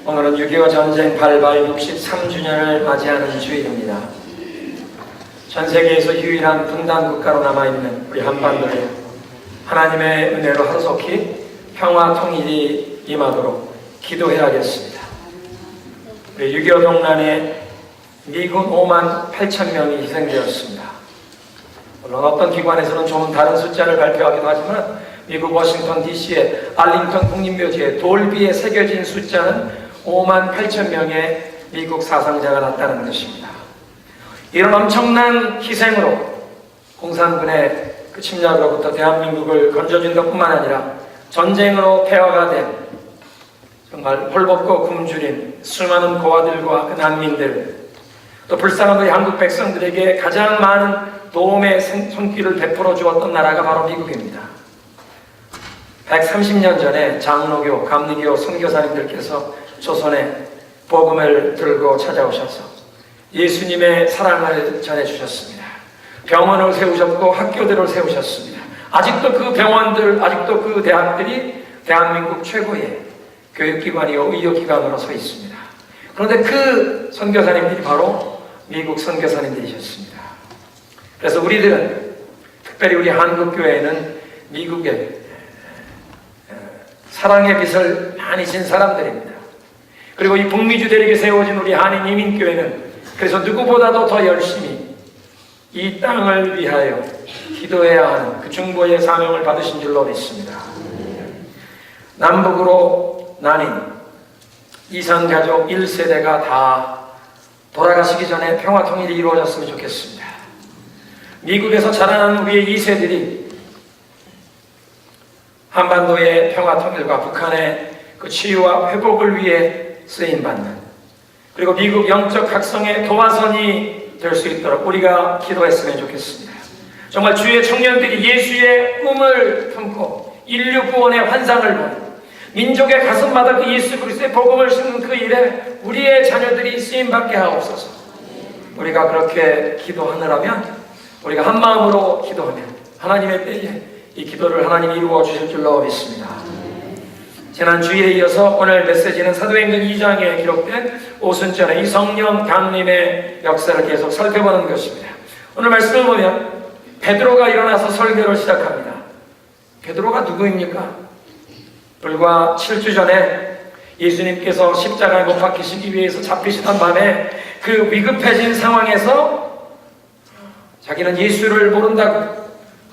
오늘은 6.25 전쟁 발발 63주년을 맞이하는 주일입니다. 전 세계에서 유일한 분단 국가로 남아있는 우리 한반도에 하나님의 은혜로 하루속히 평화 통일이 임하도록 기도해야겠습니다. 우리 6.25 동란에 미군 5만 8천 명이 희생되었습니다. 물론 어떤 기관에서는 좀 다른 숫자를 발표하기도 하지만 미국 워싱턴 DC의 알링턴 국립묘지에 돌비에 새겨진 숫자는 5만 8천 명의 미국 사상자가 났다는 것입니다. 이런 엄청난 희생으로 공산군의 그 침략으로부터 대한민국을 건져준 것뿐만 아니라 전쟁으로 폐허가 된 정말 홀벗고 굶주린 수많은 고아들과 그 난민들, 또 불쌍한 우리 한국 백성들에게 가장 많은 도움의 손길을 베풀어 주었던 나라가 바로 미국입니다. 130년 전에 장로교, 감리교 선교사님들께서 조선에 복음을 들고 찾아오셔서 예수님의 사랑을 전해주셨습니다. 병원을 세우셨고 학교들을 세우셨습니다. 아직도 그 병원들, 아직도 그 대학들이 대한민국 최고의 교육기관이요 의료기관으로 서 있습니다. 그런데 그 선교사님들이 바로 미국 선교사님들이셨습니다. 그래서 우리들은, 특별히 우리 한국교회는 미국의 사랑의 빛을 많이 진 사람들입니다. 그리고 이 북미주들에게 세워진 우리 한인 이민교회는 그래서 누구보다도 더 열심히 이 땅을 위하여 기도해야 하는 그 중보의 사명을 받으신 줄로 믿습니다. 남북으로 나뉜 이산가족 1세대가 다 돌아가시기 전에 평화통일이 이루어졌으면 좋겠습니다. 미국에서 자라난 우리의 2세들이 한반도의 평화통일과 북한의 그 치유와 회복을 위해 쓰임받는, 그리고 미국 영적 각성의 도화선이 될 수 있도록 우리가 기도했으면 좋겠습니다. 정말 주의 청년들이 예수의 꿈을 품고 인류 구원의 환상을 보는, 민족의 가슴마다 그 예수 그리스도의 복음을 심는 그 일에 우리의 자녀들이 쓰임받게 하옵소서. 우리가 그렇게 기도하느라면, 우리가 한 마음으로 기도하면 하나님의 때에 이 기도를 하나님이 이루어 주실 줄로 믿습니다. 지난 주일에 이어서 오늘 메시지는 사도행전 2장에 기록된 오순절의 이 성령 강림의 역사를 계속 살펴보는 것입니다. 오늘 말씀을 보면 베드로가 일어나서 설교를 시작합니다. 베드로가 누구입니까? 불과 7주 전에 예수님께서 십자가에 못 박히시기 위해서 잡히시던 밤에 그 위급해진 상황에서 자기는 예수를 모른다고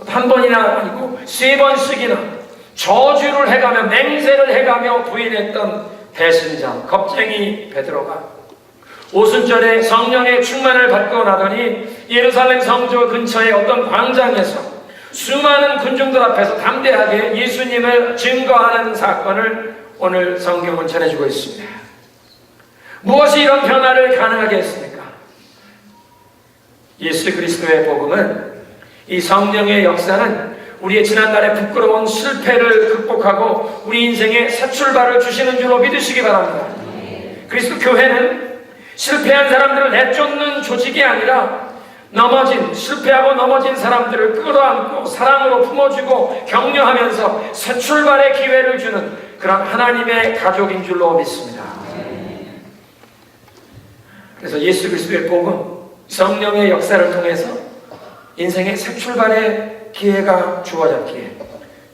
한 번이나 아니고 3번씩이나 저주를 해가며 맹세를 해가며 부인했던 배신자 겁쟁이 베드로가 오순절에 성령의 충만을 받고 나더니 예루살렘 성저 근처의 어떤 광장에서 수많은 군중들 앞에서 담대하게 예수님을 증거하는 사건을 오늘 성경은 전해주고 있습니다. 무엇이 이런 변화를 가능하게 했습니까? 예수 그리스도의 복음은, 이 성령의 역사는 우리의 지난날의 부끄러운 실패를 극복하고 우리 인생에 새 출발을 주시는 줄로 믿으시기 바랍니다. 그리스도 교회는 실패한 사람들을 내쫓는 조직이 아니라 실패하고 넘어진 사람들을 끌어안고 사랑으로 품어주고 격려하면서 새 출발의 기회를 주는 그런 하나님의 가족인 줄로 믿습니다. 그래서 예수 그리스도의 복음, 성령의 역사를 통해서 인생의 새 출발의 기회가 주어졌기에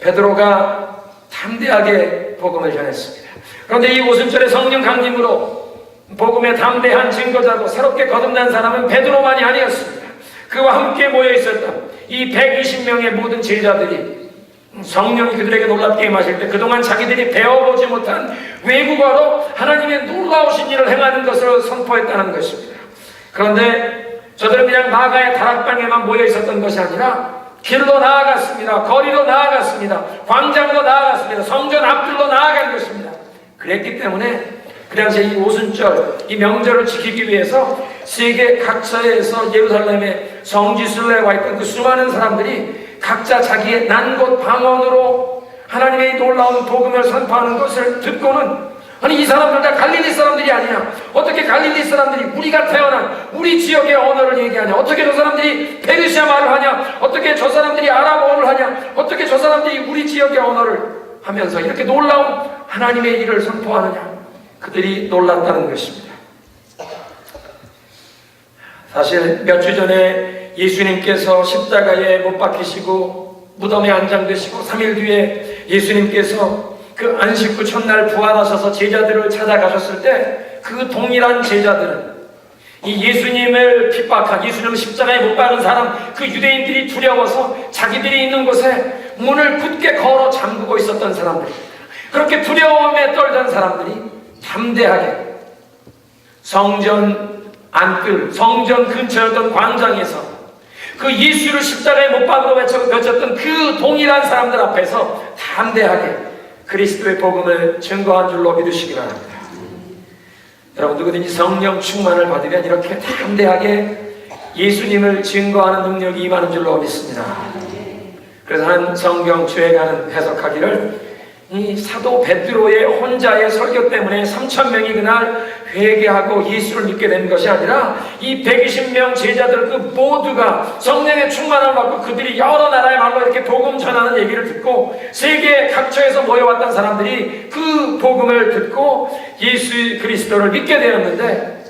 베드로가 담대하게 복음을 전했습니다. 그런데 이 오순절의 성령 강림으로 복음의 담대한 증거자로 새롭게 거듭난 사람은 베드로만이 아니었습니다. 그와 함께 모여 있었던 이 120명의 모든 제자들이 성령이 그들에게 놀랍게 임하실 때 그동안 자기들이 배워보지 못한 외국어로 하나님의 놀라우신 일을 행하는 것을 선포했다는 것입니다. 그런데 저들은 그냥 마가의 다락방에만 모여 있었던 것이 아니라 길로 나아갔습니다. 거리로 나아갔습니다. 광장으로 나아갔습니다. 성전 앞들로 나아간 것입니다. 그랬기 때문에 그 당시에 이 오순절, 이 명절을 지키기 위해서 세계 각처에서 예루살렘의 성지순례에 와 있던 그 수많은 사람들이 각자 자기의 난 곳 방언으로 하나님의 놀라운 복음을 선포하는 것을 듣고는, 아니 이 사람들 다 갈릴리 사람들이 아니냐, 어떻게 갈릴리 사람들이 우리가 태어난 우리 지역의 언어를 얘기하냐, 어떻게 저 사람들이 페르시아 말을 하냐, 어떻게 저 사람들이 아랍어를 하냐, 어떻게 저 사람들이 우리 지역의 언어를 하면서 이렇게 놀라운 하나님의 일을 선포하느냐. 그들이 놀랐다는 것입니다. 사실 몇 주 전에 예수님께서 십자가에 못 박히시고 무덤에 안장되시고 3일 뒤에 예수님께서 그 안식 후 첫날 부활하셔서 제자들을 찾아가셨을 때 그 동일한 제자들은 이 예수님을 핍박한, 예수님을 십자가에 못 박은 사람, 그 유대인들이 두려워서 자기들이 있는 곳에 문을 굳게 걸어 잠그고 있었던 사람들입니다. 그렇게 두려움에 떨던 사람들이 담대하게 성전 안뜰, 성전 근처였던 광장에서 그 예수를 십자가에 못 박으러 외쳤던 그 동일한 사람들 앞에서 담대하게 그리스도의 복음을 증거한 줄로 믿으시기 바랍니다. 여러분, 누구든지 성령 충만을 받으면 이렇게 담대하게 예수님을 증거하는 능력이 임하는 줄로 믿습니다. 그래서 한 성경 주해가는 해석하기를 이 사도 베드로의 혼자의 설교 때문에 3,000명이 그날 회개하고 예수를 믿게 된 것이 아니라 이 120명 제자들 그 모두가 성령의 충만함을 받고 그들이 여러 나라의 말로 이렇게 복음 전하는 얘기를 듣고 세계 각처에서 모여왔던 사람들이 그 복음을 듣고 예수 그리스도를 믿게 되었는데,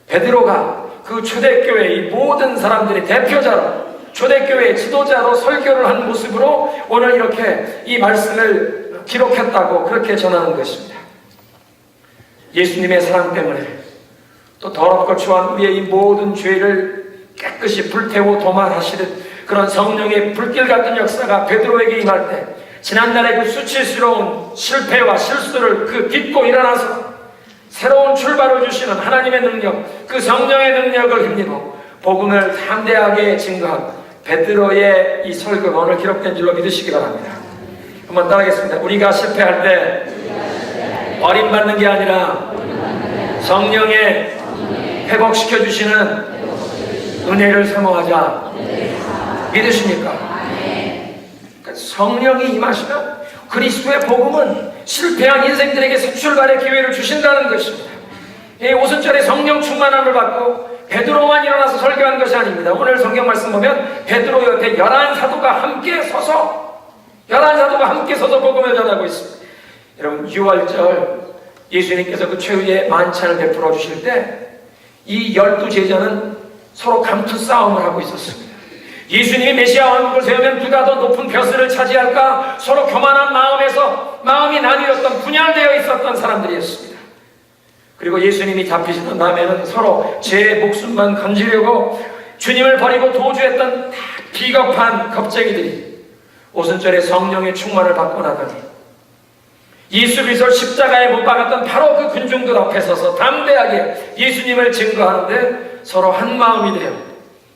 베드로가 그 초대교회의 모든 사람들의 대표자로, 초대교회의 지도자로 설교를 한 모습으로 오늘 이렇게 이 말씀을 기록했다고 그렇게 전하는 것입니다. 예수님의 사랑 때문에 또 더럽고 추한 우리의 이 모든 죄를 깨끗이 불태워 도말하시듯 그런 성령의 불길 같은 역사가 베드로에게 임할 때 지난날의 그 수치스러운 실패와 실수를 그 딛고 일어나서 새로운 출발을 주시는 하나님의 능력, 그 성령의 능력을 힘입어 복음을 담대하게 증거한 베드로의 이 설교가 오늘 기록된 줄로 믿으시기 바랍니다. 한번 따라하겠습니다. 우리가 실패할 때 버림받는 게 아니라 성령의 회복시켜 주시는 은혜를 사모하자. 믿으십니까? 성령이 임하시면 그리스도의 복음은 실패한 인생들에게 새 출발의 기회를 주신다는 것입니다. 이 오순절에 성령 충만함을 받고 베드로만 일어나서 설교한 것이 아닙니다. 오늘 성경 말씀 보면 베드로 옆에 11사도가 함께 서서 복음을 전하고 있습니다. 여러분, 6월절 예수님께서 그 최후의 만찬을 베풀어 주실 때 이 12제자는 서로 감투 싸움을 하고 있었습니다. 예수님이 메시아 왕국을 세우면 누가 더 높은 벼슬을 차지할까 서로 교만한 마음이 나뉘었던, 분열되어 있었던 사람들이었습니다. 그리고 예수님이 잡히시던 다음에는 서로 제 목숨만 건지려고 주님을 버리고 도주했던 비겁한 겁쟁이들이 오순절에 성령의 충만을 받고 나더니 예수 그리스도를 십자가에 못 박았던 바로 그 군중들 앞에 서서 담대하게 예수님을 증거하는데 서로 한 마음이 되어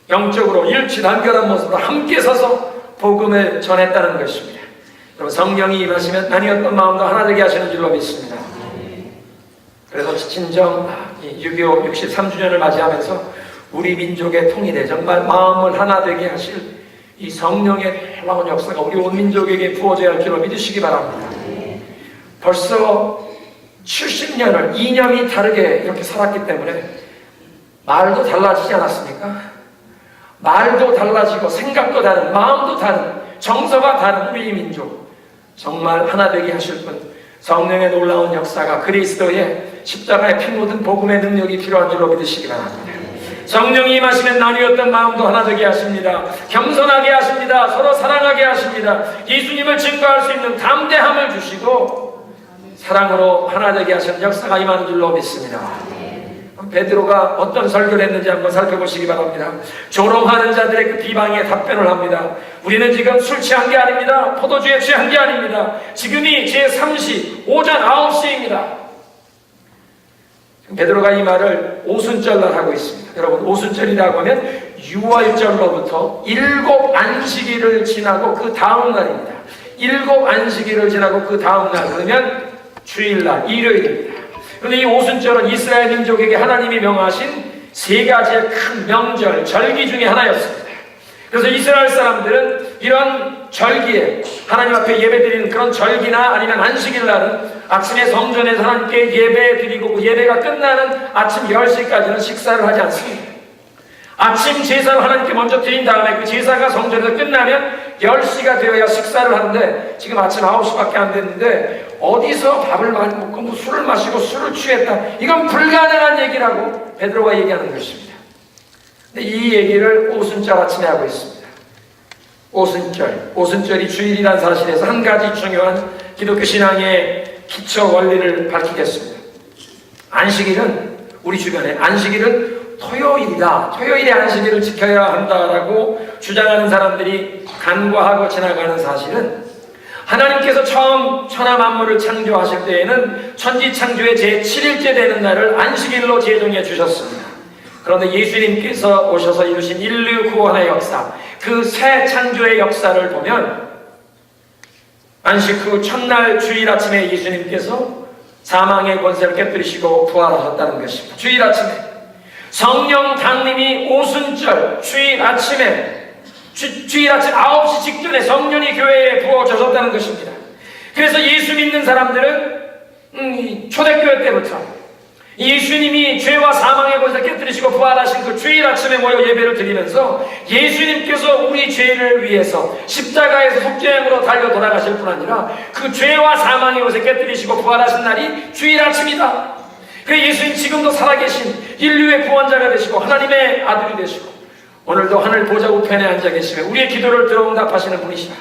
영적으로 일치단결한 모습으로 함께 서서 복음을 전했다는 것입니다. 여러분, 성령이 임하시면 나뉘었던 마음도 하나 되게 하시는 줄로 믿습니다. 그래서 친정 6.25 63주년을 맞이하면서 우리 민족의 통일에 정말 마음을 하나 되게 하실 이 성령의 놀라운 역사가 우리 온 민족에게 부어져야 할 줄로 믿으시기 바랍니다. 벌써 70년을 이념이 다르게 이렇게 살았기 때문에 말도 달라지지 않았습니까? 말도 달라지고 생각도 다른, 마음도 다른, 정서가 다른 우리 민족, 정말 하나 되게 하실 분, 성령의 놀라운 역사가 그리스도의 십자가에 피 묻은 복음의 능력이 필요한 줄로 믿으시기 바랍니다. 성령이 임하시면 나뉘었던 마음도 하나 되게 하십니다. 겸손하게 하십니다. 서로 사랑하게 하십니다. 예수님을 증거할 수 있는 담대함을 주시고 사랑으로 하나 되게 하시는 역사가 임하는 줄로 믿습니다. 베드로가 어떤 설교를 했는지 한번 살펴보시기 바랍니다. 조롱하는 자들의 그 비방에 답변을 합니다. 우리는 지금 술 취한 게 아닙니다. 포도주에 취한 게 아닙니다. 지금이 제3시 오전 9시입니다. 베드로가 이 말을 오순절날 하고 있습니다. 여러분, 오순절이라고 하면 6월절로부터 7안식일을 지나고 그 다음 날입니다. 7안식일을 지나고 그 다음 날, 그러면 주일날, 일요일입니다. 그런데 이 오순절은 이스라엘 민족에게 하나님이 명하신 3가지의 큰 명절, 절기 중에 하나였습니다. 그래서 이스라엘 사람들은 이런 절기에 하나님 앞에 예배드리는 그런 절기나 아니면 안식일 날은 아침에 성전에서 하나님께 예배 드리고 그 예배가 끝나는 아침 10시까지는 식사를 하지 않습니다. 아침 제사를 하나님께 먼저 드린 다음에 그 제사가 성전에서 끝나면 10시가 되어야 식사를 하는데 지금 아침 9시밖에 안 됐는데 어디서 밥을 많이 먹고 뭐 술을 마시고 술을 취했다. 이건 불가능한 얘기라고 베드로가 얘기하는 것입니다. 근데 이 얘기를 오순절 아침에 하고 있습니다. 오순절이 주일이라는 사실에서 한 가지 중요한 기독교 신앙의 기초 원리를 밝히겠습니다. 안식일은 우리 주변에 안식일은 토요일이다. 토요일에 안식일을 지켜야 한다라고 주장하는 사람들이 간과하고 지나가는 사실은 하나님께서 처음 천하 만물을 창조하실 때에는 천지창조의 제7일째 되는 날을 안식일로 제정해 주셨습니다. 그런데 예수님께서 오셔서 이루신 인류 구원의 역사, 그 새 창조의 역사를 보면 안식 후 첫날 주일 아침에 예수님께서 사망의 권세를 깨뜨리시고 부활하셨다는 것입니다. 주일 아침에 성령 강림이 오순절 주일 아침에 주일 아침 9시 직전에 성령이 교회에 부어주셨다는 것입니다. 그래서 예수 믿는 사람들은 초대교회 때부터 예수님이 죄와 사망의 권세를 깨뜨리시고 부활하신 그 주일 아침에 모여 예배를 드리면서 예수님께서 우리 죄를 위해서 십자가에서 속죄함으로 달려 돌아가실 뿐 아니라 그 죄와 사망의 권세를 깨뜨리시고 부활하신 날이 주일 아침이다. 그 예수님 지금도 살아계신 인류의 구원자가 되시고 하나님의 아들이 되시고 오늘도 하늘 보좌 우편에 앉아 계시며 우리의 기도를 들어응답하시는 분이시다.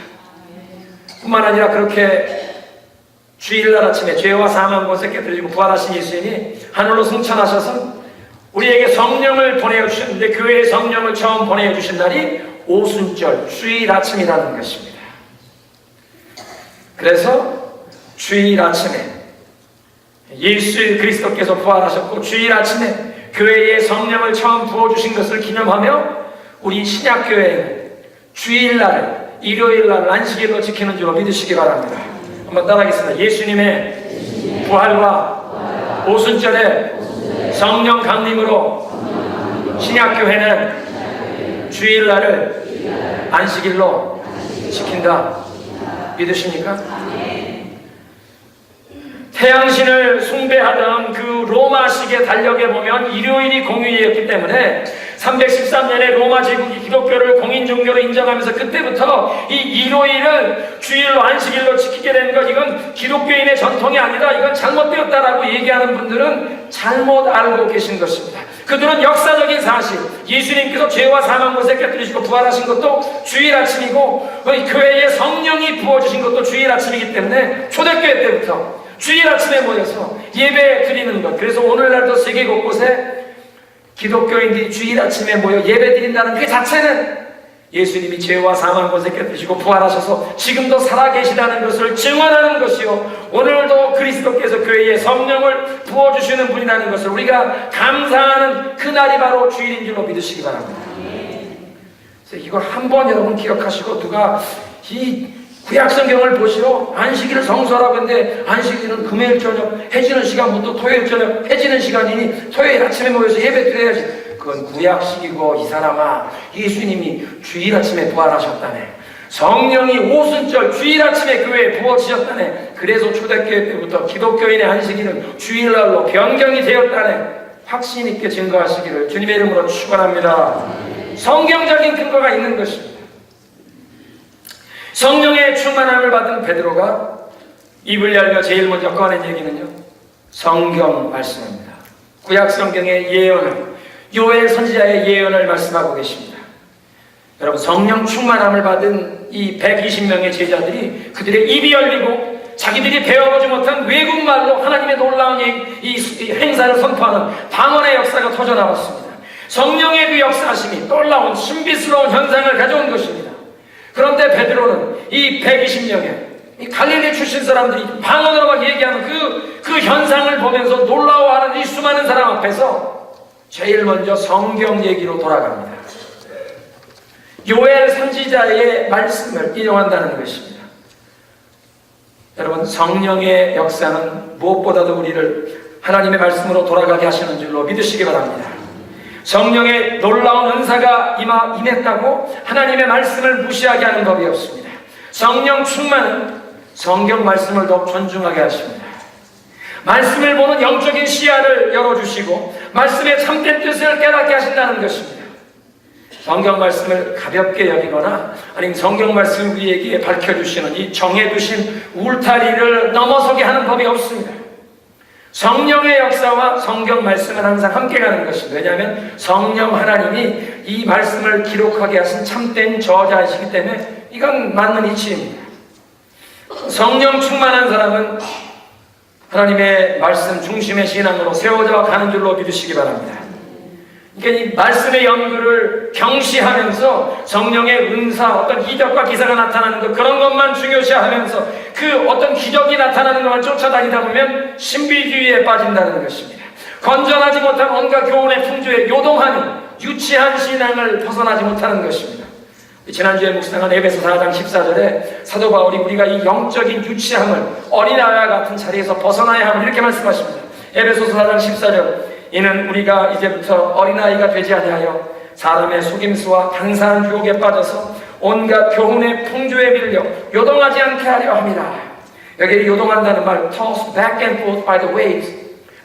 뿐만 아니라 그렇게 주일날 아침에 죄와 사망 권세 깨뜨리시고 부활하신 예수님이 하늘로 승천하셔서 우리에게 성령을 보내주셨는데 교회에 성령을 처음 보내주신 날이 오순절 주일 아침이라는 것입니다. 그래서 주일 아침에 예수 그리스도께서 부활하셨고 주일 아침에 교회에 성령을 처음 부어주신 것을 기념하며 우리 신약교회는 주일날을 일요일날 안식일로 지키는 줄로 믿으시기 바랍니다. 한번 따라하겠습니다. 예수님의 부활과 오순절에 성령 강림으로 신약교회는 주일날을 안식일로 지킨다. 믿으십니까? 태양신을 숭배하던 그 로마식의 달력에 보면 일요일이 공휴일이었기 때문에 313년에 로마 제국이 기독교를 공인종교로 인정하면서 그때부터 이 일요일을 주일로 안식일로 지키게 된 것, 이건 기독교인의 전통이 아니다, 이건 잘못되었다라고 얘기하는 분들은 잘못 알고 계신 것입니다. 그들은 역사적인 사실, 예수님께서 죄와 사망 권세 깨뜨리시고 부활하신 것도 주일 아침이고 교회에 성령이 부어주신 것도 주일 아침이기 때문에 초대교회 때부터 주일 아침에 모여서 예배 드리는 것, 그래서 오늘날도 세계 곳곳에 기독교인들이 주일 아침에 모여 예배 드린다는 그 자체는 예수님이 죄와 사망 권세 깨뜨리시고 부활하셔서 지금도 살아계시다는 것을 증언하는 것이요, 오늘도 그리스도께서 교회에 성령을 부어주시는 분이라는 것을 우리가 감사하는 그날이 바로 주일인 줄로 믿으시기 바랍니다. 그래서 이걸 한번 여러분 기억하시고, 누가 이 구약성경을 보시러 안식일을 성수하라고 했는데 안식일은 금요일 저녁 해지는 시간부터 토요일 저녁 해지는 시간이니 토요일 아침에 모여서 예배 드려야지. 그건 구약식이고, 이 사람아, 예수님이 주일 아침에 부활하셨다네, 성령이 오순절 주일 아침에 교회에 부어지셨다네, 그래서 초대교회 때부터 기독교인의 안식일은 주일날로 변경이 되었다네, 확신 있게 증거하시기를 주님의 이름으로 축원합니다. 성경적인 근거가 있는 것입니다. 성령의 충만함을 받은 베드로가 입을 열며 제일 먼저 꺼낸 얘기는요, 성경 말씀입니다. 구약 성경의 예언을, 요엘 선지자의 예언을 말씀하고 계십니다. 여러분, 성령 충만함을 받은 이 120명의 제자들이 그들의 입이 열리고 자기들이 배워보지 못한 외국말로 하나님의 놀라운 이 행사를 선포하는 방언의 역사가 터져나왔습니다. 성령의 그 역사하심이 놀라운 신비스러운 현상을 가져온 것입니다. 그런데 베드로는 이 120명의 이 갈릴리 출신 사람들이 방언으로 막 얘기하는 그 현상을 보면서 놀라워하는 이 수많은 사람 앞에서 제일 먼저 성경 얘기로 돌아갑니다. 요엘 선지자의 말씀을 인용한다는 것입니다. 여러분, 성령의 역사는 무엇보다도 우리를 하나님의 말씀으로 돌아가게 하시는 줄로 믿으시기 바랍니다. 성령의 놀라운 은사가 임했다고 하나님의 말씀을 무시하게 하는 법이 없습니다. 성령 충만은 성경 말씀을 더욱 존중하게 하십니다. 말씀을 보는 영적인 시야를 열어주시고 말씀의 참된 뜻을 깨닫게 하신다는 것입니다. 성경 말씀을 가볍게 여기거나 아니면 성경 말씀을 우리에게 밝혀주시는 이 정해두신 울타리를 넘어서게 하는 법이 없습니다. 성령의 역사와 성경 말씀은 항상 함께 가는 것입니다. 왜냐하면 성령 하나님이 이 말씀을 기록하게 하신 참된 저자이시기 때문에 이건 맞는 이치입니다. 성령 충만한 사람은 하나님의 말씀 중심의 신앙으로 세워져 가는 줄로 믿으시기 바랍니다. 그러니까 이 말씀의 연구를 경시하면서 성령의 은사, 어떤 이적과 기사가 나타나는 것, 그런 것만 중요시하면서 그 어떤 기적이 나타나는 것만 쫓아다니다 보면 신비주의에 빠진다는 것입니다. 건전하지 못한 온갖 교훈의 풍조에 요동하는 유치한 신앙을 벗어나지 못하는 것입니다. 지난주에 묵상한 에베소 4장 14절에 사도 바울이 우리가 이 영적인 유치함을 어린아이와 같은 자리에서 벗어나야 함을 이렇게 말씀하십니다. 에베소서 4장 14절, 이는 우리가 이제부터 어린아이가 되지 아니하여 사람의 속임수와 간사한 유혹에 빠져서 온갖 교훈의 풍조에 밀려 요동하지 않게 하려 합니다. 여기 요동한다는 말, tossed back and forth by the waves,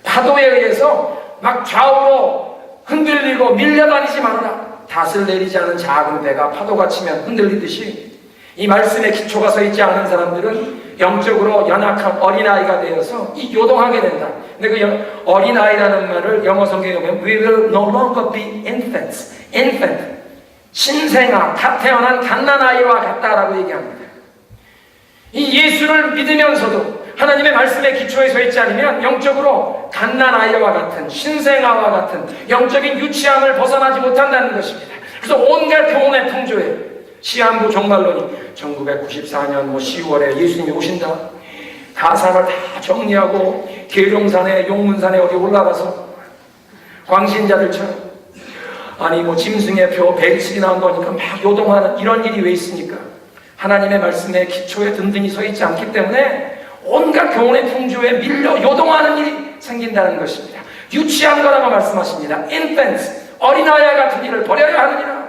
파도에 의해서 막 좌우로 흔들리고 밀려다니지 말아라. 닷을 내리지 않은 작은 배가 파도가 치면 흔들리듯이 이 말씀에 기초가 서 있지 않은 사람들은 영적으로 연약한 어린아이가 되어서 이 요동하게 된다. 근데 그 어린아이라는 말을 영어 성경에 보면 We will no longer be infants. infant, 신생아, 갓 태어난 갓난아이와 같다라고 얘기합니다. 이 예수를 믿으면서도 하나님의 말씀의 기초에 서 있지 않으면 영적으로 갓난아이와 같은 신생아와 같은 영적인 유치함을 벗어나지 못한다는 것입니다. 그래서 온갖 교훈의 풍조에 시한부 종말론이 1994년 10월에 예수님이 오신다. 가사를 다 정리하고 계룡산에 용문산에 어디 올라가서 광신자들처럼 아니 짐승의 표 100씩이 나온 거니까 막 요동하는 이런 일이 왜 있습니까? 하나님의 말씀의 기초에 든든히 서 있지 않기 때문에 온갖 교훈의 풍조에 밀려 요동하는 일이 생긴다는 것입니다. 유치한 거라고 말씀하십니다. infants, 어린아이와 같은 일을 버려야 하느니라.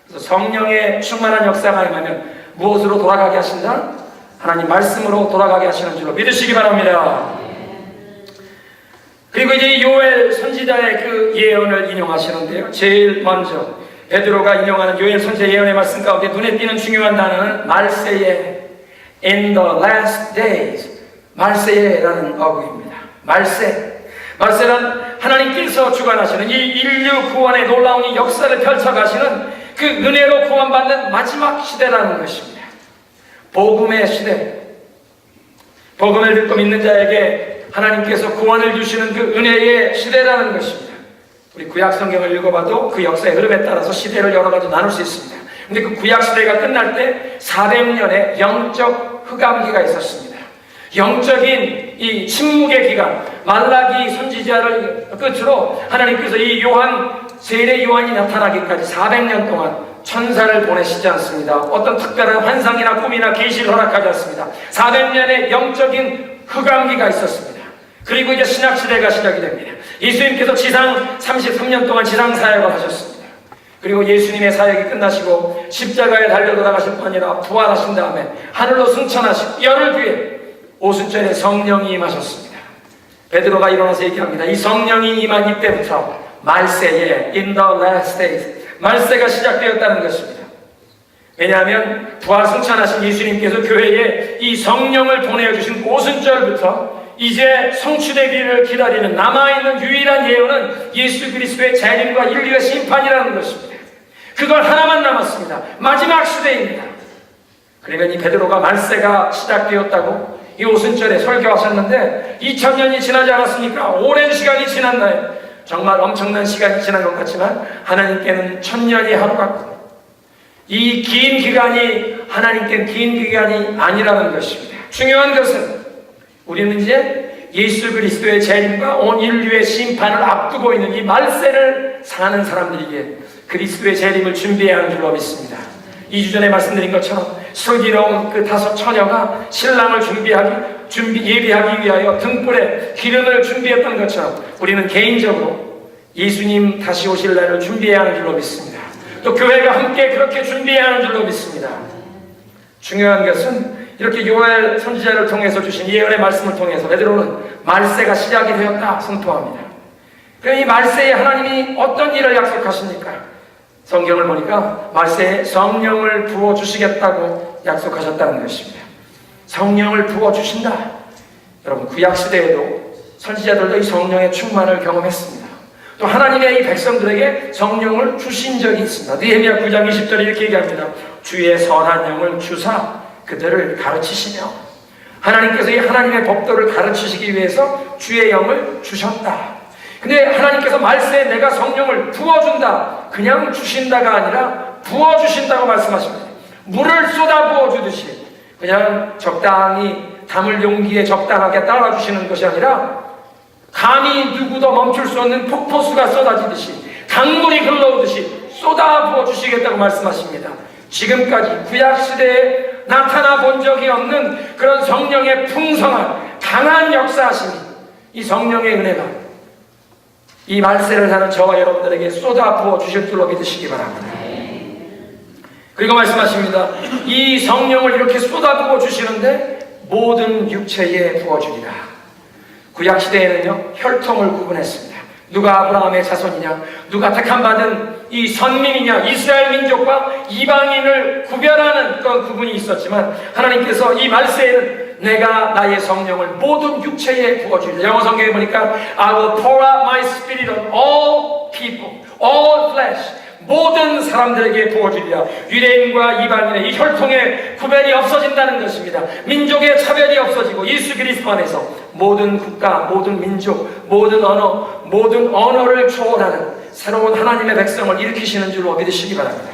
그래서 성령의 충만한 역사가 임하면 무엇으로 돌아가게 하신다? 하나님 말씀으로 돌아가게 하시는 줄로 믿으시기 바랍니다. 그리고 이제 요엘 선지자의 그 예언을 인용하시는데요. 제일 먼저 베드로가 인용하는 요엘 선지자 예언의 말씀 가운데 눈에 띄는 중요한 단어는 말세에, in the last days, 말세라는 어구입니다. 말세란 하나님께서 주관하시는 이 인류 구원의 놀라운 이 역사를 펼쳐가시는 그 은혜로 구원받는 마지막 시대라는 것입니다. 복음의 시대, 복음을 듣고 믿는 자에게 하나님께서 구원을 주시는 그 은혜의 시대라는 것입니다. 우리 구약 성경을 읽어봐도 그 역사의 흐름에 따라서 시대를 여러 가지 나눌 수 있습니다. 근데 그 구약 시대가 끝날 때 400년의 영적 흑암기가 있었습니다. 영적인 이 침묵의 기간, 말라기 선지자를 끝으로 하나님께서 이 세례 요한이 나타나기까지 400년 동안 천사를 보내시지 않습니다. 어떤 특별한 환상이나 꿈이나 계시를 허락하지 않습니다. 400년의 영적인 흑암기가 있었습니다. 그리고 이제 신약시대가 시작이 됩니다. 예수님께서 지상 33년 동안 지상 사역을 하셨습니다. 그리고 예수님의 사역이 끝나시고 십자가에 달려 돌아가실 뿐 아니라 부활하신 다음에 하늘로 승천하시고 열흘 뒤에 오순절에 성령이 임하셨습니다. 베드로가 일어나서 얘기합니다. 이 성령이 임한 이때부터 말세에 in the last days, 말세가 시작되었다는 것입니다. 왜냐하면 부활 승천하신 예수님께서 교회에 이 성령을 보내주신 오순절부터 이제 성취되기를 기다리는 남아있는 유일한 예언은 예수 그리스도의 재림과 인류의 심판이라는 것입니다. 그걸 하나만 남았습니다. 마지막 시대입니다. 그러니까 이 베드로가 말세가 시작되었다고 이 오순절에 설교하셨는데 2000년이 지나지 않았습니까? 오랜 시간이 지났나요? 정말 엄청난 시간이 지난 것 같지만 하나님께는 1000년이 하루 같고 이 긴 기간이 하나님께는 긴 기간이 아니라는 것입니다. 중요한 것은 우리는 이제 예수 그리스도의 재림과 온 인류의 심판을 앞두고 있는 이 말세를 사는 사람들에게 그리스도의 재림을 준비해야 하는 줄로 믿습니다. 2주 전에 말씀드린 것처럼 슬기로운 그 5 처녀가 신랑을 예비하기 위하여 등불에 기름을 준비했던 것처럼 우리는 개인적으로 예수님 다시 오실 날을 준비해야 하는 줄로 믿습니다. 또 교회가 함께 그렇게 준비해야 하는 줄로 믿습니다. 중요한 것은 이렇게 요엘 선지자를 통해서 주신 예언의 말씀을 통해서 베드로는 말세가 시작이 되었다 선포합니다. 그럼 이 말세에 하나님이 어떤 일을 약속하십니까? 성경을 보니까 말세에 성령을 부어주시겠다고 약속하셨다는 것입니다. 성령을 부어주신다. 여러분, 구약시대에도 선지자들도 이 성령의 충만을 경험했습니다. 또 하나님의 이 백성들에게 성령을 주신 적이 있습니다. 느헤미야 9장 20절에 이렇게 얘기합니다. 주의 선한 영을 주사 그들을 가르치시며, 하나님께서 이 하나님의 법도를 가르치시기 위해서 주의 영을 주셨다. 근데 하나님께서 말세에 내가 성령을 부어준다, 그냥 주신다가 아니라 부어주신다고 말씀하십니다. 물을 쏟아 부어주듯이 그냥 적당히 담을 용기에 적당하게 따라주시는 것이 아니라 감히 누구도 멈출 수 없는 폭포수가 쏟아지듯이, 강물이 흘러오듯이 쏟아 부어주시겠다고 말씀하십니다. 지금까지 구약시대에 나타나 본 적이 없는 그런 성령의 풍성한 강한 역사하심이, 이 성령의 은혜가 이 말세를 사는 저와 여러분들에게 쏟아 부어주실 줄로 믿으시기 바랍니다. 그리고 말씀하십니다. 이 성령을 이렇게 쏟아 부어주시는데 모든 육체에 부어주리라. 구약시대에는요, 혈통을 구분했습니다. 누가 아브라함의 자손이냐, 누가 택함받은 이 선민이냐, 이스라엘 민족과 이방인을 구별하는 그런 구분이 있었지만, 하나님께서 이 말세에는 내가 나의 성령을 모든 육체에 부어주리라. 영어 성경에 보니까 I will pour out my spirit on all people, all flesh. 모든 사람들에게 부어주리라. 유대인과 이방인의 이 혈통의 구별이 없어진다는 것입니다. 민족의 차별이 없어지고 예수 그리스도 안에서 모든 국가, 모든 민족, 모든 언어, 모든 언어를 초월하는 새로운 하나님의 백성을 일으키시는 줄로 믿으시기 바랍니다.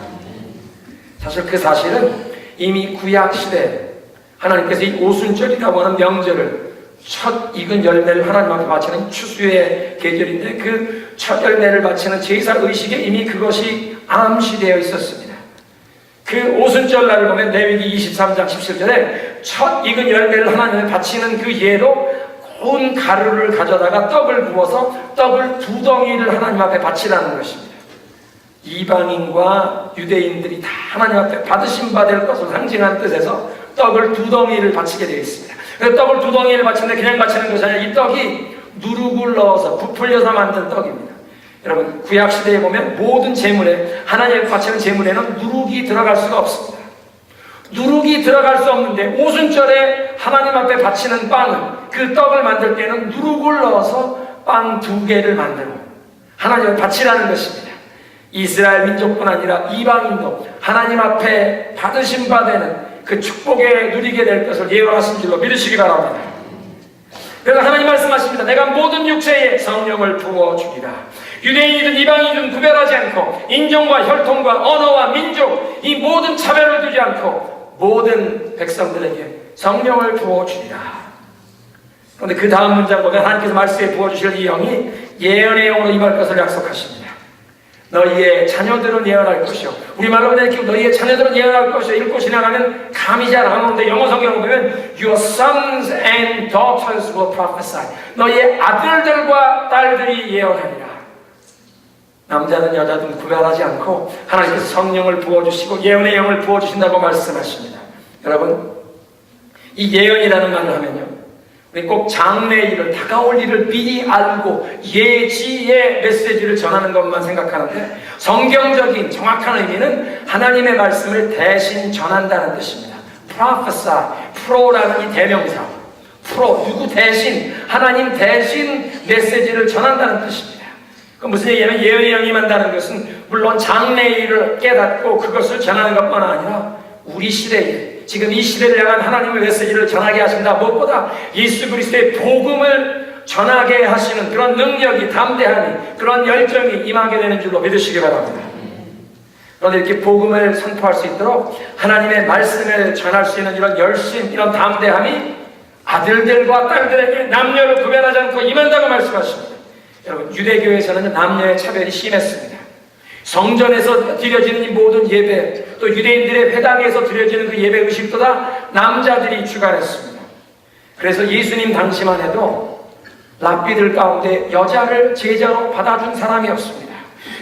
사실 그 사실은 이미 구약시대 하나님께서 이 오순절이라고 하는 명절을, 첫 익은 열매를 하나님 앞에 바치는 추수의 계절인데, 그 첫 열매를 바치는 제사 의식에 이미 그것이 암시되어 있었습니다. 그 오순절 날을 보면 레위기 23장 17절에 첫 익은 열매를 하나님에 바치는 그 예로 고운 가루를 가져다가 떡을 부어서 떡을 2덩이를 하나님 앞에 바치라는 것입니다. 이방인과 유대인들이 다 하나님 앞에 받으심 받을 것을 상징하는 뜻에서 떡을 2덩이를 바치게 되어 있습니다. 그래서 떡을 2덩이를 바치는데 그냥 바치는 것이 아니라 이 떡이 누룩을 넣어서 부풀려서 만든 떡입니다. 여러분, 구약시대에 보면 모든 제물에, 하나님께 바치는 제물에는 누룩이 들어갈 수가 없습니다. 누룩이 들어갈 수 없는데 오순절에 하나님 앞에 바치는 빵은, 그 떡을 만들 때는 누룩을 넣어서 빵 2개를 만들고 하나님을 바치라는 것입니다. 이스라엘 민족뿐 아니라 이방인도 하나님 앞에 받으심 받는 그 축복에 누리게 될 것을 예언하신 줄로 믿으시기 바랍니다. 그래서 하나님 말씀하십니다. 내가 모든 육체에 성령을 부어주리라. 유대인이든 이방인이든 구별하지 않고 인종과 혈통과 언어와 민족, 이 모든 차별을 두지 않고 모든 백성들에게 성령을 부어주리라. 그런데 그 다음 문장 보면 하나님께서 말씀에 부어주실 이 영이 예언의 영으로 임할 것을 약속하십니다. 너희의 자녀들은 예언할 것이요. 우리말로 보면 너희의 자녀들은 예언할 것이요. 읽고 지나가면 감이 잘 안 오는데 영어 성경을 보면 Your sons and daughters will prophesy. 너희의 아들들과 딸들이 예언하리라. 남자든 여자든 구별하지 않고 하나님께서 성령을 부어주시고 예언의 영을 부어주신다고 말씀하십니다. 여러분, 이 예언이라는 말을 하면요, 우리 꼭 장래일을, 다가올 일을 미리 알고 예지의 메시지를 전하는 것만 생각하는데, 성경적인 정확한 의미는 하나님의 말씀을 대신 전한다는 뜻입니다. prophesy, 프로라는 이 대명사, 프로, 누구 대신, 하나님 대신 메시지를 전한다는 뜻입니다. 그 무슨 얘기냐면, 예언의 영이 임한다는 것은 물론 장래일을 깨닫고 그것을 전하는 것만 아니라 우리 시대에, 지금 이 시대를 향한 하나님의 메시지를 전하게 하신다. 무엇보다 예수 그리스도의 복음을 전하게 하시는 그런 능력이, 담대함이, 그런 열정이 임하게 되는 줄로 믿으시기 바랍니다. 그런데 이렇게 복음을 선포할 수 있도록 하나님의 말씀을 전할 수 있는 이런 열심, 이런 담대함이 아들들과 딸들에게 남녀를 구별하지 않고 임한다고 말씀하십니다. 여러분, 유대교에서는 남녀의 차별이 심했습니다. 성전에서 드려지는 이 모든 예배, 또 유대인들의 회당에서 드려지는 그 예배 의식도 다 남자들이 주관했습니다. 그래서 예수님 당시만 해도 랍비들 가운데 여자를 제자로 받아준 사람이 없습니다.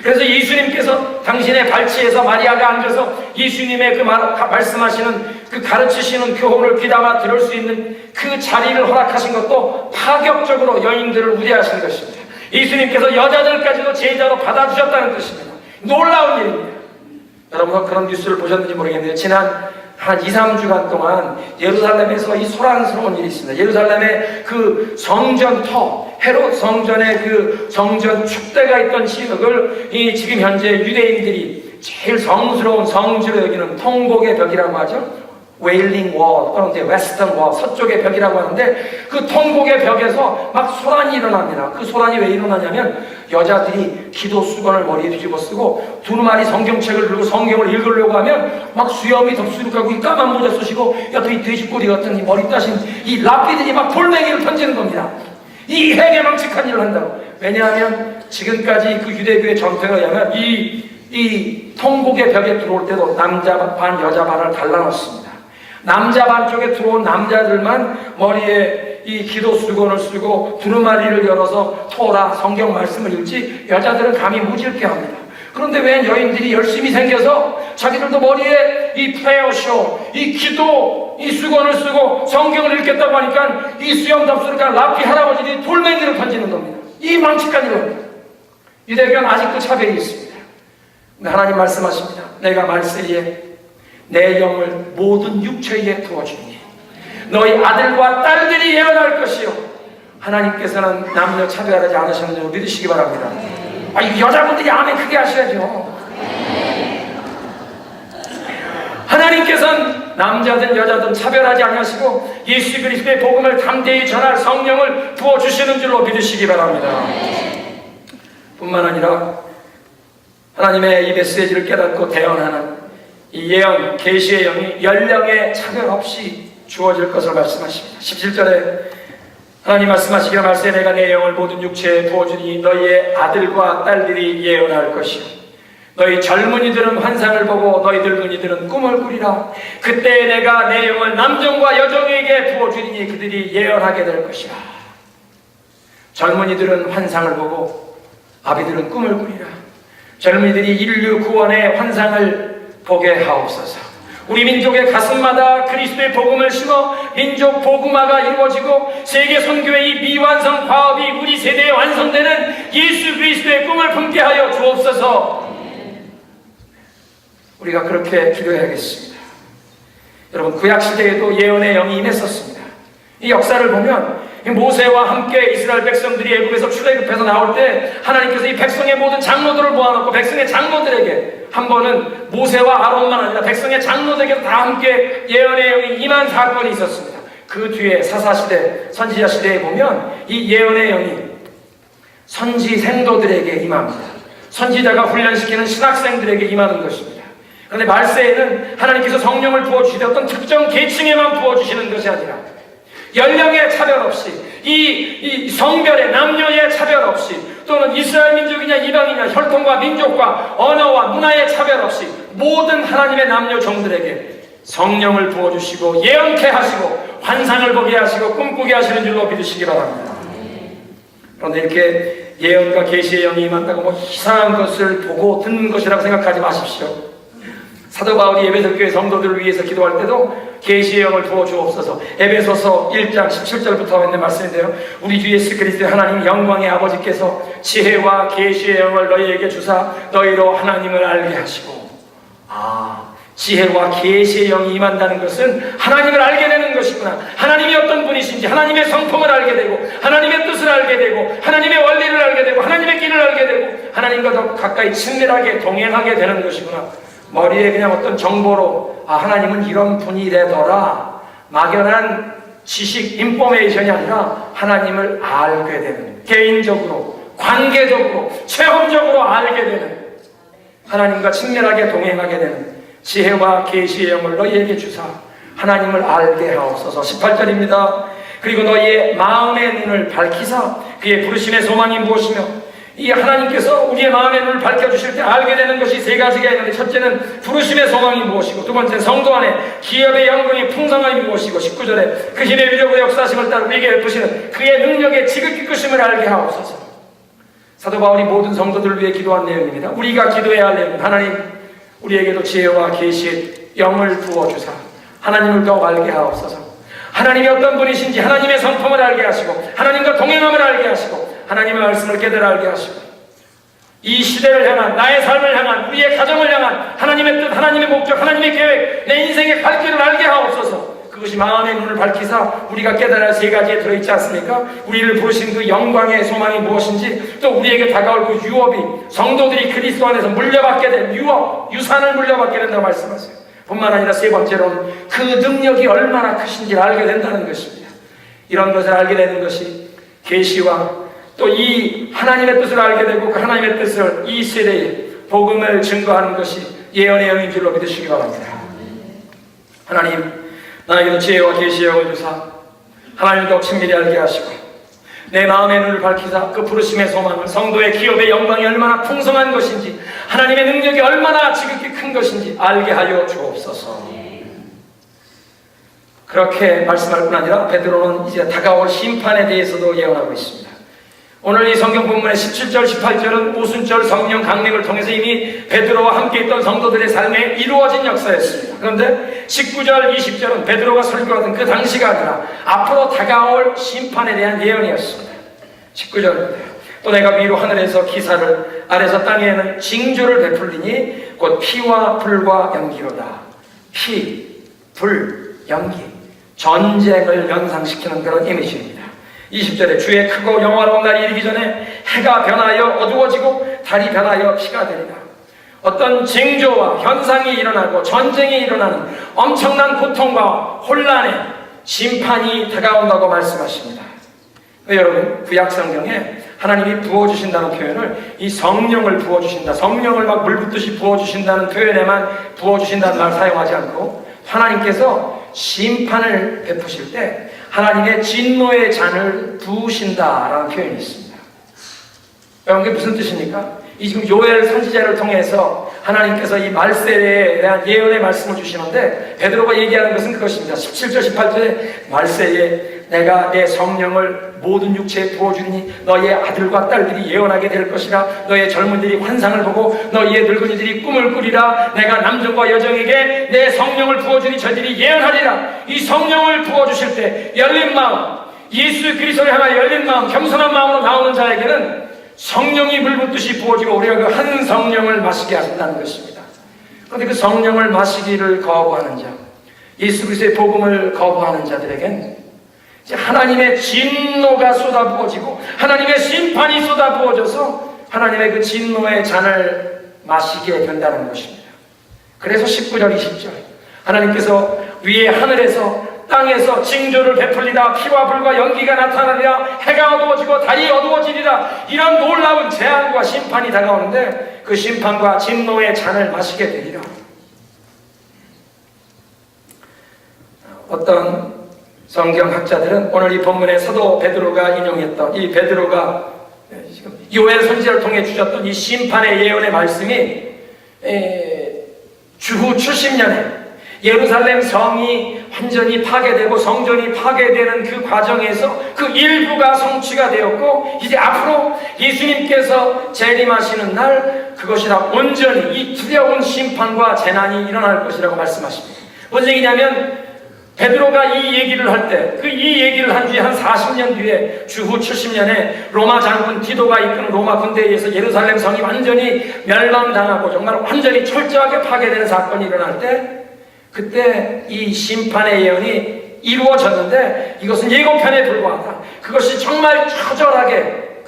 그래서 예수님께서 당신의 발치에서 마리아가 앉아서 예수님의 그 말씀하시는, 그 가르치시는 교훈을 귀담아 들을 수 있는 그 자리를 허락하신 것도 파격적으로 여인들을 우대하신 것입니다. 예수님께서 여자들까지도 제자로 받아주셨다는 뜻입니다. 놀라운 일입니다. 여러분 그런 뉴스를 보셨는지 모르겠는데 지난 한 2, 3주간 동안 예루살렘에서 이 소란스러운 일이 있습니다. 예루살렘의 그 성전터, 헤롯 성전의 그 성전 축대가 있던 지역을 지금 현재 유대인들이 제일 성스러운 성지로 여기는 통곡의 벽이라고 하죠. 웨일링 워 또는 이제 웨스턴 워, 서쪽의 벽이라고 하는데 그 통곡의 벽에서 막 소란이 일어납니다. 그 소란이 왜 일어나냐면 여자들이 기도 수건을 머리에 뒤집어 쓰고 두루마리 성경책을 들고 성경을 읽으려고 하면 막 수염이 덥수룩하고 이 까만 모자 쓰시고 옆에 이 돼지꼬리 같은 이 머리 따신 이 랍비들이 막 돌멩이를 던지는 겁니다. 이 해괴망측한 일을 한다고. 왜냐하면 지금까지 그 유대교의 전통에 의하면 이 통곡의 벽에 들어올 때도 남자 반 여자 반을 갈라놓습니다. 남자 반 쪽에 들어온 남자들만 머리에 이 기도 수건을 쓰고 두루마리를 열어서 토라 성경 말씀을 읽지 여자들은 감히 무질게 합니다. 그런데 왜 여인들이 열심히 생겨서 자기들도 머리에 이 프레어쇼, 이 기도, 이 수건을 쓰고 성경을 읽겠다고 하니까 이 수염 답수니까 랍비 할아버지들이 돌멩이를 던지는 겁니다. 이 망측한 일은 유대교는 아직도 차별이 있습니다. 근데 하나님 말씀하십니다. 내가 말세에 내 영을 모든 육체에 부어주니 너희 아들과 딸들이 예언할 것이요. 하나님께서는 남녀 차별하지 않으셨는지 믿으시기 바랍니다. 이 여자분들이 아멘 크게 하셔야죠. 하나님께서는 남자든 여자든 차별하지 않으시고 예수 그리스도의 복음을 담대히 전할 성령을 부어주시는 줄로 믿으시기 바랍니다. 뿐만 아니라 하나님의 이 메시지를 깨닫고 대언하는 이 예언, 계시의 영이 연령에 차별 없이 주어질 것을 말씀하십니다. 17절에 하나님 말씀하시기를 말세 내가 내 영을 모든 육체에 부어주니 너희의 아들과 딸들이 예언할 것이요 너희 젊은이들은 환상을 보고 너희 늙은이들은 꿈을 꾸리라. 그때 내가 내 영을 남종과 여종에게 부어주리니 그들이 예언하게 될 것이라. 젊은이들은 환상을 보고 아비들은 꿈을 꾸리라. 젊은이들이 인류 구원의 환상을 보게 하옵소서. 우리 민족의 가슴마다 그리스도의 복음을 심어 민족 복음화가 이루어지고 세계 선교의 이 미완성 과업이 우리 세대에 완성되는 예수 그리스도의 꿈을 품게 하여 주옵소서. 우리가 그렇게 기도해야겠습니다. 여러분 구약시대에도 예언의 영이 임했었습니다. 이 역사를 보면 모세와 함께 이스라엘 백성들이 애굽에서 출애굽해서 나올 때 하나님께서 이 백성의 모든 장로들을 모아놓고 백성의 장로들에게 한 번은 모세와 아론만 아니라 백성의 장로들에게 다 함께 예언의 영이 임한 사건이 있었습니다. 그 뒤에 사사시대, 선지자 시대에 보면 이 예언의 영이 선지 생도들에게 임합니다. 선지자가 훈련시키는 신학생들에게 임하는 것입니다. 그런데 말세에는 하나님께서 성령을 부어주시되 어떤 특정 계층에만 부어주시는 것이 아니라 연령의 차별 없이 이 성별의 남녀의 차별 없이 또는 이스라엘 민족이냐 이방이냐 혈통과 민족과 언어와 문화의 차별 없이 모든 하나님의 남녀 종들에게 성령을 부어주시고 예언케 하시고 환상을 보게 하시고 꿈꾸게 하시는 줄로 믿으시기 바랍니다. 그런데 이렇게 예언과 계시의 영이 임한다고 뭐 이상한 것을 보고 듣는 것이라고 생각하지 마십시오. 사도 바울이 에베소 교회 성도들을 위해서 기도할 때도 계시의 영을 부어 주옵소서. 에베소서 1장 17절부터 있는 말씀인데요. 우리 주 예수 그리스도의 하나님 영광의 아버지께서 지혜와 계시의 영을 너희에게 주사 너희로 하나님을 알게 하시고. 지혜와 계시의 영이 임한다는 것은 하나님을 알게 되는 것이구나. 하나님이 어떤 분이신지 하나님의 성품을 알게 되고 하나님의 뜻을 알게 되고 하나님의 원리를 알게 되고 하나님의 길을 알게 되고 하나님과 더 가까이 친밀하게 동행하게 되는 것이구나. 머리에 그냥 어떤 정보로 하나님은 이런 분이래더라 막연한 지식, 인포메이션이 아니라 하나님을 알게 되는, 개인적으로, 관계적으로, 체험적으로 알게 되는, 하나님과 친밀하게 동행하게 되는 지혜와 계시의 영을 너희에게 주사 하나님을 알게 하옵소서. 18절입니다. 그리고 너희의 마음의 눈을 밝히사 그의 부르심의 소망이 무엇이며 이 하나님께서 우리의 마음의 눈을 밝혀주실 때 알게 되는 것이 세 가지가 있는데 첫째는 부르심의 소망이 무엇이고 두 번째는 성도 안에 기업의 영광의 풍성함이 무엇이고 19절에 그 힘의 위력으로 역사하심을 따라 우리에게 베푸시는 그의 능력의 지극히 크심을 알게 하옵소서. 사도 바울이 모든 성도들을 위해 기도한 내용입니다. 우리가 기도해야 할 내용은 하나님 우리에게도 지혜와 계시의 영을 부어주사 하나님을 더욱 알게 하옵소서. 하나님이 어떤 분이신지 하나님의 성품을 알게 하시고 하나님과 동행함을 알게 하시고 하나님의 말씀을 깨달아 알게 하시고 이 시대를 향한, 나의 삶을 향한, 우리의 가정을 향한 하나님의 뜻, 하나님의 목적, 하나님의 계획, 내 인생의 갈 길을 알게 하옵소서. 그것이 마음의 눈을 밝히사 우리가 깨달을 세 가지에 들어있지 않습니까? 우리를 부르신 그 영광의 소망이 무엇인지, 또 우리에게 다가올 그 유업이, 성도들이 그리스도 안에서 물려받게 된 유업, 유산을 물려받게 된다고 말씀하세요. 뿐만 아니라 세 번째로는 그 능력이 얼마나 크신지를 알게 된다는 것입니다. 이런 것을 알게 되는 것이 계시와 또 이 하나님의 뜻을 알게 되고, 그 하나님의 뜻을 이 세대에 복음을 증거하는 것이 예언의 영인 줄로 믿으시기 바랍니다. 하나님, 나에게도 지혜와 계시의 영을 주사 하나님을 더 친밀히 알게 하시고, 내 마음의 눈을 밝히사 그 부르심의 소망을, 성도의 기업의 영광이 얼마나 풍성한 것인지, 하나님의 능력이 얼마나 지극히 큰 것인지 알게 하여 주옵소서. 그렇게 말씀할 뿐 아니라 베드로는 이제 다가올 심판에 대해서도 예언하고 있습니다. 오늘 이 성경 본문의 17절, 18절은 오순절 성령 강림을 통해서 이미 베드로와 함께 있던 성도들의 삶에 이루어진 역사였습니다. 그런데 19절, 20절은 베드로가 설교하던 그 당시가 아니라 앞으로 다가올 심판에 대한 예언이었습니다. 19절입니다. 또 내가 위로 하늘에서 기사를, 아래서 땅에는 징조를 베풀리니 곧 피와 불과 연기로다. 피, 불, 연기, 전쟁을 연상시키는 그런 이미지입니다. 20절에 주의 크고 영화로운 날이 이르기 전에 해가 변하여 어두워지고 달이 변하여 피가 되리라. 어떤 징조와 현상이 일어나고 전쟁이 일어나는 엄청난 고통과 혼란의 심판이 다가온다고 말씀하십니다. 여러분, 구약성경에 하나님이 부어주신다는 표현을, 이 성령을 부어주신다, 성령을 막 물붓듯이 부어주신다는 표현에만 부어주신다는 말을 사용하지 않고, 하나님께서 심판을 베푸실 때 하나님의 진노의 잔을 부으신다라는 표현이 있습니다. 여러분, 그게 무슨 뜻입니까? 이 지금 요엘 선지자를 통해서 하나님께서 이 말세에 대한 예언의 말씀을 주시는데, 베드로가 얘기하는 것은 그것입니다. 17절 18절에 말세에 내가 내 성령을 모든 육체에 부어주니 너희의 아들과 딸들이 예언하게 될 것이라. 너희의 젊은이들이 환상을 보고 너희의 늙은이들이 꿈을 꾸리라. 내가 남정과 여정에게 내 성령을 부어주니 저들이 예언하리라. 이 성령을 부어주실 때 열린 마음, 예수 그리스도를 향하여 열린 마음, 겸손한 마음으로 나오는 자에게는 성령이 물붓듯이 부어지고 우리가 그 한 성령을 마시게 하신다는 것입니다. 그런데 그 성령을 마시기를 거부하는 자, 예수 그리스도의 복음을 거부하는 자들에겐 이제 하나님의 진노가 쏟아부어지고 하나님의 심판이 쏟아부어져서 하나님의 그 진노의 잔을 마시게 된다는 것입니다. 그래서 19절 20절 하나님께서 위에 하늘에서 땅에서 징조를 베풀리라. 피와 불과 연기가 나타나리라. 해가 어두워지고 달이 어두워지리라. 이런 놀라운 재앙과 심판이 다가오는데 그 심판과 진노의 잔을 마시게 되리라. 어떤 성경학자들은 오늘 이 본문의 사도 베드로가 인용했던 이 베드로가 지금 요엘 선지자를 통해 주셨던 이 심판의 예언의 말씀이 주후 70년에 예루살렘 성이 완전히 파괴되고 성전이 파괴되는 그 과정에서 그 일부가 성취가 되었고, 이제 앞으로 예수님께서 재림하시는 날 그것이라 온전히 이 두려운 심판과 재난이 일어날 것이라고 말씀하십니다. 무슨 얘기냐면 베드로가 이 얘기를 할 때, 이 얘기를 한 뒤에 한 40년 뒤에 주후 70년에 로마 장군 디도가 이끄는 로마 군대에 의해서 예루살렘 성이 완전히 멸망당하고 정말 완전히 철저하게 파괴되는 사건이 일어날 때, 그때 이 심판의 예언이 이루어졌는데 이것은 예고편에 불과하다. 그것이 정말 처절하게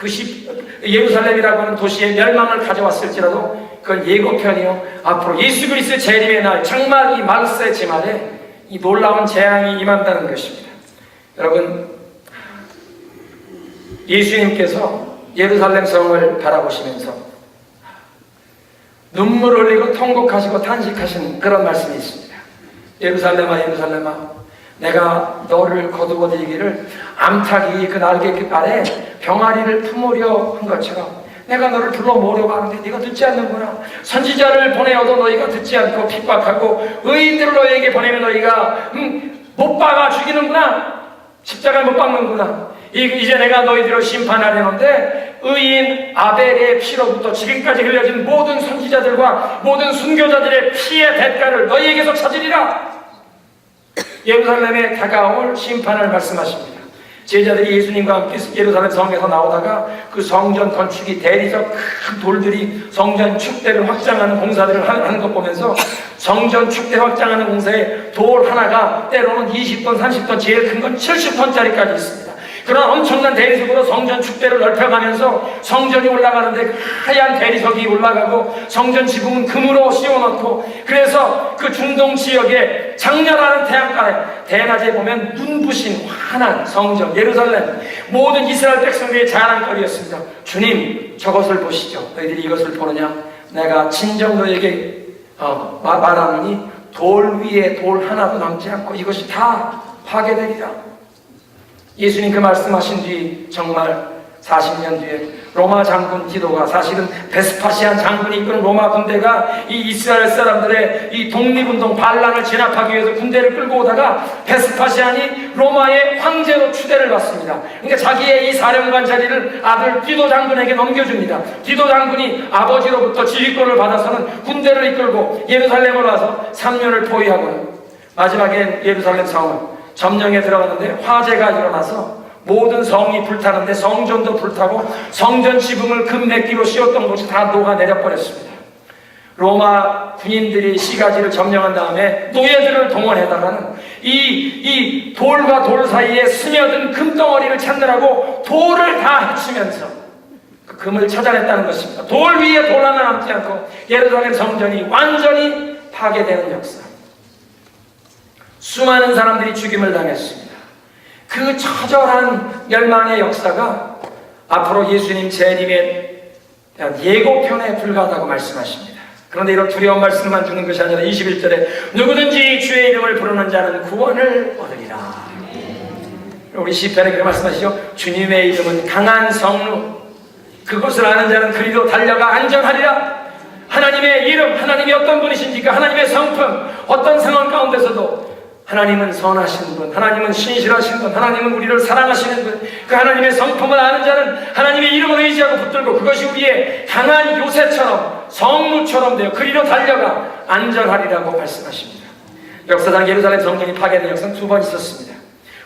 예루살렘이라고 하는 도시의 멸망을 가져왔을지라도 그건 예고편이요, 앞으로 예수 그리스도의 재림의 날, 정말 이 말세 지말에 이 놀라운 재앙이 임한다는 것입니다. 여러분, 예수님께서 예루살렘 성을 바라보시면서 눈물을 흘리고 통곡하시고 탄식하신 그런 말씀이 있습니다. 예루살렘아 예루살렘아, 내가 너를 거두어들이기를 암탉이 그 날개 아래 병아리를 품으려 한 것처럼 내가 너를 불러 모으려고 하는데 네가 듣지 않는구나. 선지자를 보내어도 너희가 듣지 않고 핍박하고 의인들을 너희에게 보내면 너희가 못 박아 죽이는구나. 십자가를 못 박는구나. 이제 내가 너희들을 심판하려는데 의인 아벨의 피로부터 지금까지 흘려진 모든 선지자들과 모든 순교자들의 피의 대가를 너희에게서 찾으리라. 예루살렘에 다가올 심판을 말씀하십니다. 제자들이 예수님과 함께 예루살렘 성에서 나오다가 그 성전 건축이 대리석 큰 돌들이 성전 축대를 확장하는 공사들을 하는 것 보면서 성전 축대 확장하는 공사에 돌 하나가 때로는 20톤, 30톤, 제일 큰 건 70톤짜리까지 있습니다. 그런 엄청난 대리석으로 성전 축대를 넓혀가면서 성전이 올라가는데 하얀 대리석이 올라가고 성전 지붕은 금으로 씌워놓고, 그래서 그 중동 지역에 장렬하는 태양가에 대낮에 보면 눈부신 환한 성전 예루살렘, 모든 이스라엘 백성들의 자랑거리였습니다. 주님, 저것을 보시죠. 너희들이 이것을 보느냐? 내가 친정 너에게 말하노니 돌 위에 돌 하나도 남지 않고 이것이 다 파괴되리라. 예수님 그 말씀하신 뒤 정말 40년 뒤에 로마 장군 디도가, 사실은 베스파시안 장군이 이끄는 로마 군대가 이 이스라엘 사람들의 이 독립운동 반란을 진압하기 위해서 군대를 끌고 오다가 베스파시안이 로마의 황제로 추대를 받습니다. 그러니까 자기의 이 사령관 자리를 아들 디도 장군에게 넘겨줍니다. 디도 장군이 아버지로부터 지휘권을 받아서는 군대를 이끌고 예루살렘을 와서 3년을 포위하고는 마지막엔 예루살렘 성은 점령에 들어갔는데 화재가 일어나서 모든 성이 불타는데 성전도 불타고 성전 지붕을 금맥기로 씌웠던 곳이 다 녹아내려 버렸습니다. 로마 군인들이 시가지를 점령한 다음에 노예들을 동원해다가는 이 돌과 돌 사이에 스며든 금덩어리를 찾느라고 돌을 다 헤치면서 그 금을 찾아냈다는 것입니다. 돌 위에 돌 하나 남지 않고 예루살렘 성전이 완전히 파괴되는 역사. 수많은 사람들이 죽임을 당했습니다. 그 처절한 멸망의 역사가 앞으로 예수님 재림에 대한 예고편에 불과하다고 말씀하십니다. 그런데 이런 두려운 말씀만 주는 것이 아니라 21절에 누구든지 주의 이름을 부르는 자는 구원을 얻으리라. 우리 시편에 그렇게 말씀하시죠. 주님의 이름은 강한 성루, 그것을 아는 자는 그리로 달려가 안전하리라. 하나님의 이름, 하나님이 어떤 분이신지, 그 하나님의 성품, 어떤 상황 가운데서도 하나님은 선하신 분, 하나님은 신실하신 분, 하나님은 우리를 사랑하시는 분, 그 하나님의 성품을 아는 자는 하나님의 이름을 의지하고 붙들고 그것이 우리의 강한 요새처럼 성루처럼 되어 그리로 달려가 안전하리라고 말씀하십니다. 역사상 예루살렘 성전이 파괴된 역사는 2번 있었습니다.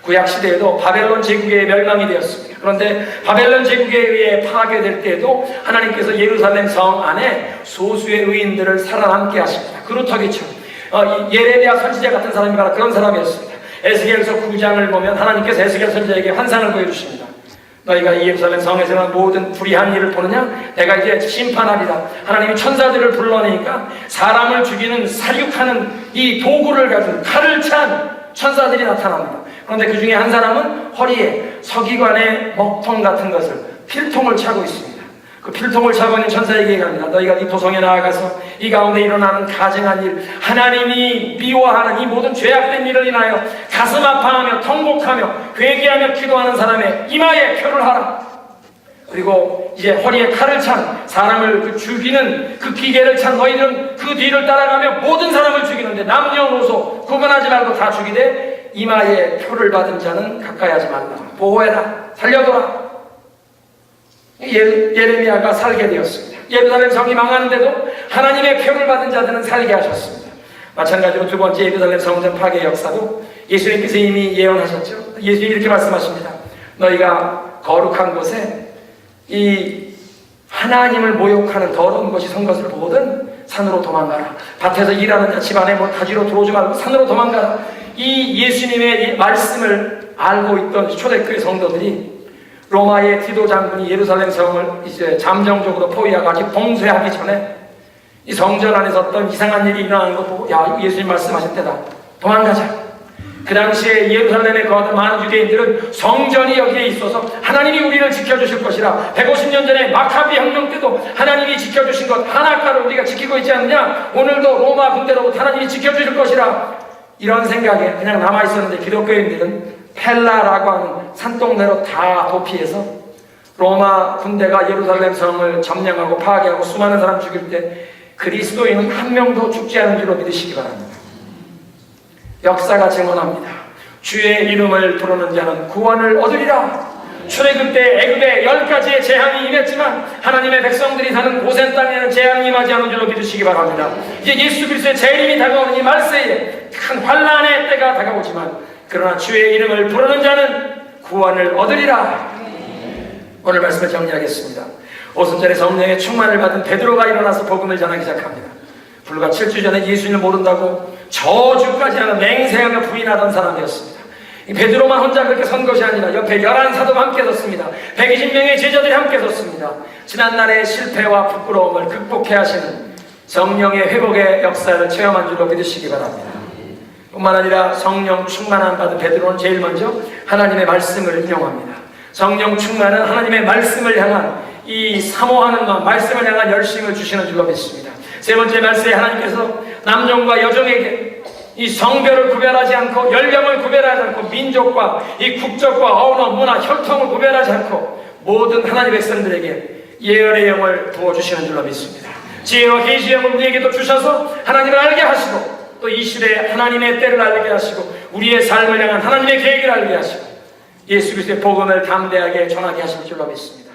구약시대에도 바벨론 제국의 멸망이 되었습니다. 그런데 바벨론 제국에 의해 파괴될 때에도 하나님께서 예루살렘 성 안에 소수의 의인들을 살아남게 하십니다. 그루터기처럼 예레미야 선지자 같은 사람이 바로 그런 사람이었습니다. 에스겔서 9장을 보면 하나님께서 에스겔 선지자에게 환상을 보여주십니다. 너희가 이 예루살렘 성에서 일어난 모든 불의한 일을 보느냐? 내가 이제 심판하리라. 하나님이 천사들을 불러내니까 사람을 죽이는 사육하는 이 도구를 가진 칼을 찬 천사들이 나타납니다. 그런데 그 중에 한 사람은 허리에 서기관의 먹통 같은 것을, 필통을 차고 있습니다. 그 필통을 차고 있는 천사에게 얘기합니다. 너희가 이 도성에 나아가서 이 가운데 일어나는 가증한 일, 하나님이 미워하는 이 모든 죄악된 일을 인하여 가슴 아파하며 통곡하며 회개하며 기도하는 사람의 이마에 표를 하라. 그리고 이제 허리에 칼을 찬 사람을 죽이는 그 기계를 찬 너희들은 그 뒤를 따라가며 모든 사람을 죽이는데 남녀노소 구분하지 말고 다 죽이되 이마에 표를 받은 자는 가까이 하지 말라. 보호해라. 살려둬라. 예레미야가 살게 되었습니다. 예루살렘 성이 망하는데도 하나님의 표를 받은 자들은 살게 하셨습니다. 마찬가지로 2번째 예루살렘 성전 파괴 역사도 예수님께서 이미 예언하셨죠. 예수님이 이렇게 말씀하십니다. 너희가 거룩한 곳에 이 하나님을 모욕하는 더러운 것이 선 것을 보거든 산으로 도망가라. 밭에서 일하는 자 집안에 가지로 들어오지 말고 산으로 도망가라. 이 예수님의 말씀을 알고 있던 초대교회 성도들이 로마의 디도 장군이 예루살렘 성을 이제 잠정적으로 포위하고 아직 봉쇄하기 전에 이 성전 안에서 어떤 이상한 일이 일어나는 거 보고 야, 예수님 말씀하실 때다. 도망가자. 그 당시에 예루살렘에 거하던 많은 유대인들은 성전이 여기에 있어서 하나님이 우리를 지켜주실 것이라, 150년 전에 마카비 혁명 때도 하나님이 지켜주신 것 하나가를 우리가 지키고 있지 않느냐, 오늘도 로마 군대로부터 하나님이 지켜주실 것이라, 이런 생각에 그냥 남아있었는데 기독교인들은 펠라라고 하는 산동네로 다 도피해서 로마 군대가 예루살렘 성을 점령하고 파괴하고 수많은 사람 죽일 때 그리스도인은 한 명도 죽지 않은 줄로 믿으시기 바랍니다. 역사가 증언합니다. 주의 이름을 부르는 자는 구원을 얻으리라. 출애굽 때 애굽에 10가지의 재앙이 임했지만 하나님의 백성들이 사는 고센 땅에는 재앙이 임하지 않은 줄로 믿으시기 바랍니다. 이제 예수 그리스도의 재림이 다가오는 이 말세에 큰 환란의 때가 다가오지만 그러나 주의 이름을 부르는 자는 구원을 얻으리라. 오늘 말씀을 정리하겠습니다. 오순절에 성령의 충만을 받은 베드로가 일어나서 복음을 전하기 시작합니다. 불과 7주 전에 예수님을 모른다고 저주까지 하는 맹세하며 부인하던 사람이었습니다. 이 베드로만 혼자 그렇게 선 것이 아니라 옆에 11사도가 함께 섰습니다. 120명의 제자들이 함께 섰습니다. 지난날의 실패와 부끄러움을 극복해야 하시는 성령의 회복의 역사를 체험한 줄로 믿으시기 바랍니다. 뿐만 아니라 성령 충만함 받은 베드로는 제일 먼저 하나님의 말씀을 인용합니다. 성령 충만은 하나님의 말씀을 향한 이 사모하는 마음, 말씀을 향한 열심을 주시는 줄로 믿습니다. 세 번째 말씀에 하나님께서 남녀와 여종에게 이 성별을 구별하지 않고 연령을 구별하지 않고 민족과 이 국적과 언어, 문화, 혈통을 구별하지 않고 모든 하나님의 백성들에게 예언의 영을 부어주시는 줄로 믿습니다. 지혜와 계시의 영을 우리에게도 주셔서 하나님을 알게 하시고 또 이 시대에 하나님의 때를 알게 하시고 우리의 삶을 향한 하나님의 계획을 알게 하시고 예수 그리스도의 복음을 담대하게 전하게 하실 줄로 믿습니다.